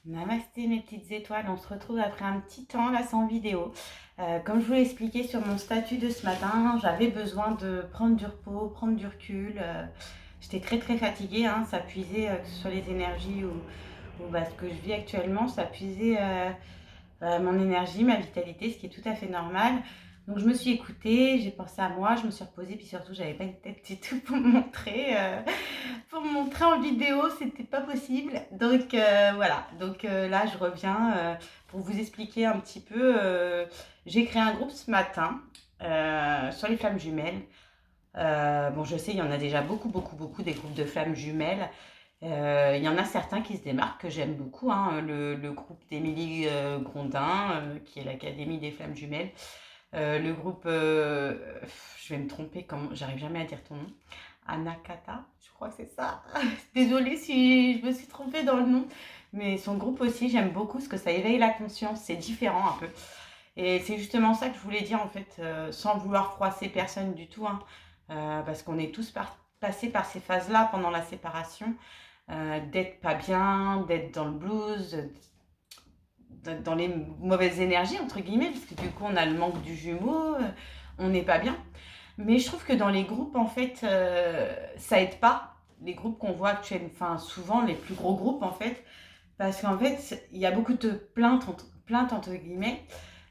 Namasté mes petites étoiles, on se retrouve après un petit temps là sans vidéo. Comme je vous l'ai expliqué sur mon statut de ce matin, j'avais besoin de prendre du repos, prendre du recul. J'étais très fatiguée, hein, ça puisait, que ce soit les énergies ou ce que je vis actuellement, ça puisait mon énergie, ma vitalité, ce qui est tout à fait normal. Donc je me suis écoutée, j'ai pensé à moi, je me suis reposée, puis surtout j'avais pas une tête du tout pour me montrer. Pour me montrer en vidéo, c'était pas possible. Donc voilà, donc là je reviens pour vous expliquer un petit peu. J'ai créé un groupe ce matin sur les flammes jumelles. Bon, je sais, il y en a déjà beaucoup des groupes de flammes jumelles. Il y en a certains qui se démarquent, que j'aime beaucoup, hein, le groupe d'Émilie Grondin, qui est l'Académie des flammes jumelles. Le groupe, je vais me tromper, j'arrive jamais à dire ton nom. Anakata, je crois que c'est ça. Désolée si je me suis trompée dans le nom. Mais son groupe aussi, j'aime beaucoup parce que ça éveille la conscience, c'est différent un peu. Et c'est justement ça que je voulais dire en fait, sans vouloir froisser personne du tout, hein, parce qu'on est tous passés par ces phases-là pendant la séparation, d'être pas bien, d'être dans le blues, dans les mauvaises énergies, entre guillemets, parce que du coup on a le manque du jumeau, on n'est pas bien. Mais je trouve que dans les groupes, en fait, ça aide pas. Les groupes qu'on voit actuellement, enfin souvent les plus gros groupes, en fait, parce qu'en fait, il y a beaucoup de plaintes entre guillemets,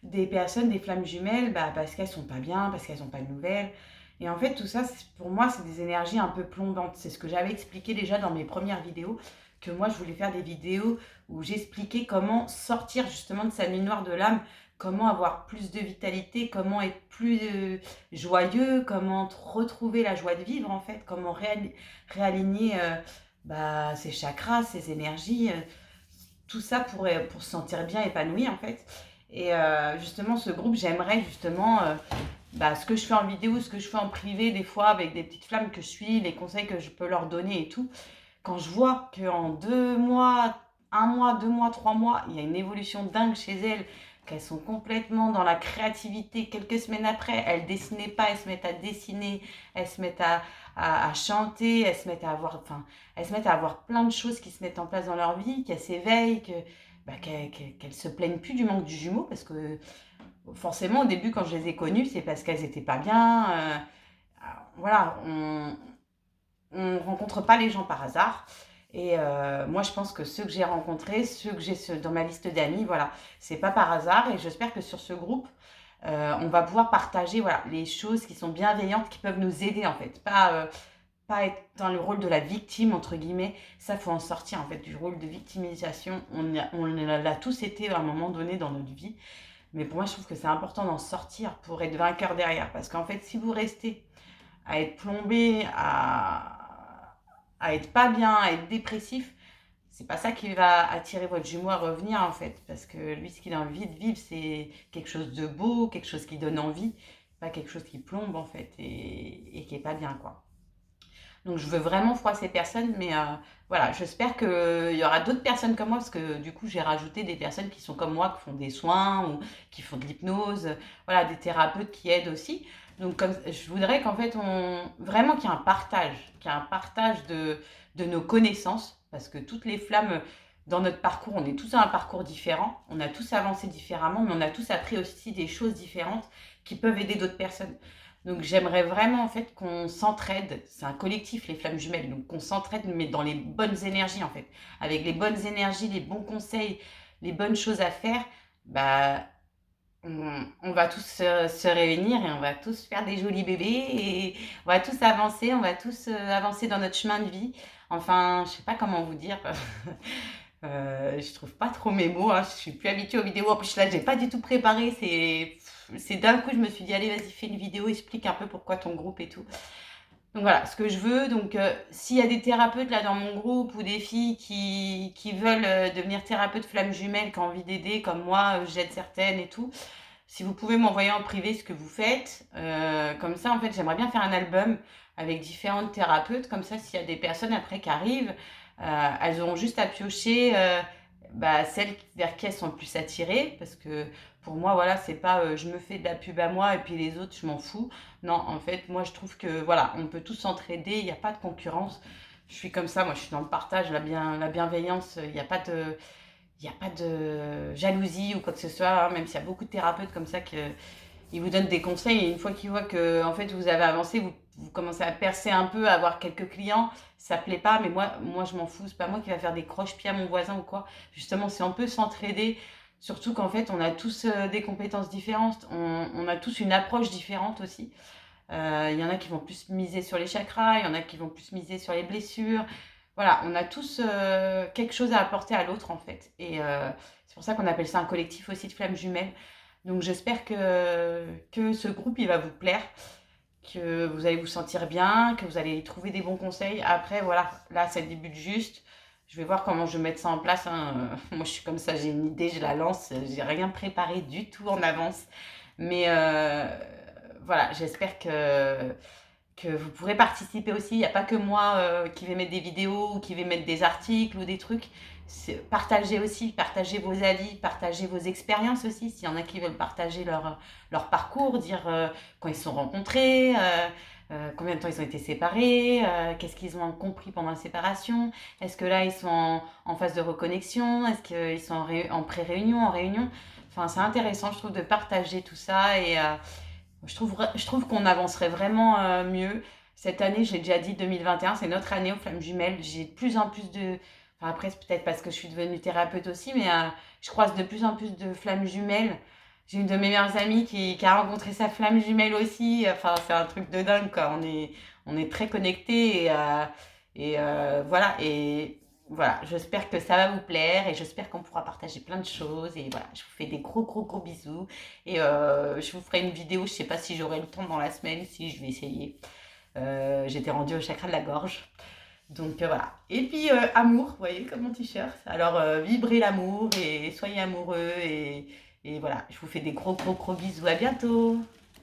des personnes, des flammes jumelles, parce qu'elles sont pas bien, parce qu'elles n'ont pas de nouvelles. Et en fait, tout ça, pour moi, c'est des énergies un peu plombantes. C'est ce que j'avais expliqué déjà dans mes premières vidéos, que moi, je voulais faire des vidéos où j'expliquais comment sortir justement de sa nuit noire de l'âme, comment avoir plus de vitalité, comment être plus joyeux, comment retrouver la joie de vivre en fait, comment réaligner ses chakras, ses énergies, tout ça pour se sentir bien épanoui en fait. Et justement, ce groupe, j'aimerais justement ce que je fais en vidéo, ce que je fais en privé, des fois avec des petites flammes que je suis, les conseils que je peux leur donner et tout. Quand je vois qu'en 2 mois, 1 mois, 2 mois, 3 mois, il y a une évolution dingue chez elles, qu'elles sont complètement dans la créativité. Quelques semaines après, elles dessinaient pas, elles se mettent à dessiner, elles se mettent à chanter, elles se mettent à avoir plein de choses qui se mettent en place dans leur vie, qu'elles s'éveillent, qu'elles se plaignent plus du manque du jumeau, parce que forcément au début quand je les ai connues, c'est parce qu'elles étaient pas bien. Voilà, on rencontre pas les gens par hasard. Et moi, je pense que ceux que j'ai rencontrés, ceux que j'ai dans ma liste d'amis, voilà, c'est pas par hasard. Et j'espère que sur ce groupe, on va pouvoir partager voilà, les choses qui sont bienveillantes, qui peuvent nous aider en fait. Pas être dans le rôle de la victime, entre guillemets. Ça, faut en sortir en fait du rôle de victimisation. On l'a tous été à un moment donné dans notre vie. Mais pour moi, je trouve que c'est important d'en sortir pour être vainqueur derrière. Parce qu'en fait, si vous restez à être plombé, à être pas bien, à être dépressif, c'est pas ça qui va attirer votre jumeau à revenir en fait. Parce que lui, ce qu'il a envie de vivre, c'est quelque chose de beau, quelque chose qui donne envie, pas quelque chose qui plombe en fait et qui est pas bien quoi. Donc je veux vraiment froisser personne, mais voilà, j'espère qu'il y aura d'autres personnes comme moi, parce que du coup j'ai rajouté des personnes qui sont comme moi, qui font des soins ou qui font de l'hypnose, voilà, des thérapeutes qui aident aussi. Donc comme, je voudrais qu'en fait, vraiment qu'il y ait un partage de nos connaissances, parce que toutes les flammes dans notre parcours, on est tous à un parcours différent, on a tous avancé différemment, mais on a tous appris aussi des choses différentes qui peuvent aider d'autres personnes. Donc j'aimerais vraiment en fait qu'on s'entraide, c'est un collectif les flammes jumelles, donc qu'on s'entraide mais dans les bonnes énergies en fait, avec les bonnes énergies, les bons conseils, les bonnes choses à faire, bah on va tous se réunir et on va tous faire des jolis bébés et on va tous avancer, on va tous avancer dans notre chemin de vie. Enfin, je sais pas comment vous dire. Je trouve pas trop mes mots, hein. Je suis plus habituée aux vidéos. En plus, là, j'ai pas du tout préparé. C'est d'un coup, je me suis dit, allez, vas-y, fais une vidéo, explique un peu pourquoi ton groupe et tout. Donc voilà, ce que je veux. Donc, s'il y a des thérapeutes là dans mon groupe ou des filles qui veulent devenir thérapeutes flammes jumelles, qui ont envie d'aider, comme moi, j'aide certaines et tout. Si vous pouvez m'envoyer en privé ce que vous faites, comme ça, en fait, j'aimerais bien faire un album avec différentes thérapeutes. Comme ça, s'il y a des personnes après qui arrivent, elles auront juste à piocher celles vers qui elles sont le plus attirées. Parce que pour moi, voilà, c'est pas je me fais de la pub à moi et puis les autres, je m'en fous. Non, en fait, moi, je trouve que voilà, on peut tous s'entraider, il n'y a pas de concurrence. Je suis comme ça, moi, je suis dans le partage, la bienveillance, il n'y a pas de il n'y a pas de jalousie ou quoi que ce soit, hein, même s'il y a beaucoup de thérapeutes comme ça qui ils vous donnent des conseils et une fois qu'ils voient que en fait, vous avez avancé, vous commencez à percer un peu, à avoir quelques clients, ça plaît pas, mais moi je m'en fous, c'est pas moi qui va faire des croche-pieds à mon voisin ou quoi. Justement, c'est un peu s'entraider, surtout qu'en fait, on a tous des compétences différentes, on a tous une approche différente aussi. Il y en a qui vont plus miser sur les chakras, il y en a qui vont plus miser sur les blessures. Voilà, on a tous quelque chose à apporter à l'autre en fait. Et c'est pour ça qu'on appelle ça un collectif aussi de flammes jumelles. Donc j'espère que ce groupe il va vous plaire, que vous allez vous sentir bien, que vous allez trouver des bons conseils. Après voilà, là ça débute juste. Je vais voir comment je vais mettre ça en place, hein. Moi je suis comme ça, j'ai une idée, je la lance, j'ai rien préparé du tout en avance. Mais voilà, j'espère que vous pourrez participer aussi. Il n'y a pas que moi qui vais mettre des vidéos ou qui vais mettre des articles ou des trucs. Partagez aussi, partagez vos avis, partagez vos expériences aussi. S'il y en a qui veulent partager leur parcours, dire quand ils se sont rencontrés, combien de temps ils ont été séparés, qu'est-ce qu'ils ont compris pendant la séparation, est-ce que là ils sont en phase de reconnexion, est-ce qu'ils sont en pré-réunion, en réunion. Enfin, c'est intéressant, je trouve, de partager tout ça et je trouve qu'on avancerait vraiment mieux. Cette année, j'ai déjà dit 2021, c'est notre année aux flammes jumelles. J'ai de plus en plus de... Enfin, après, c'est peut-être parce que je suis devenue thérapeute aussi, mais je croise de plus en plus de flammes jumelles. J'ai une de mes meilleures amies qui a rencontré sa flamme jumelle aussi. Enfin, c'est un truc de dingue, quoi. On est très connectés voilà. Et voilà, j'espère que ça va vous plaire et j'espère qu'on pourra partager plein de choses. Et voilà, je vous fais des gros, gros, gros bisous. Et je vous ferai une vidéo, je sais pas si j'aurai le temps dans la semaine, si je vais essayer. J'étais rendue au chakra de la gorge. Donc voilà. Et puis amour, vous voyez comme mon t-shirt. Alors vibrez l'amour et soyez amoureux et voilà. Je vous fais des gros gros gros bisous. À bientôt.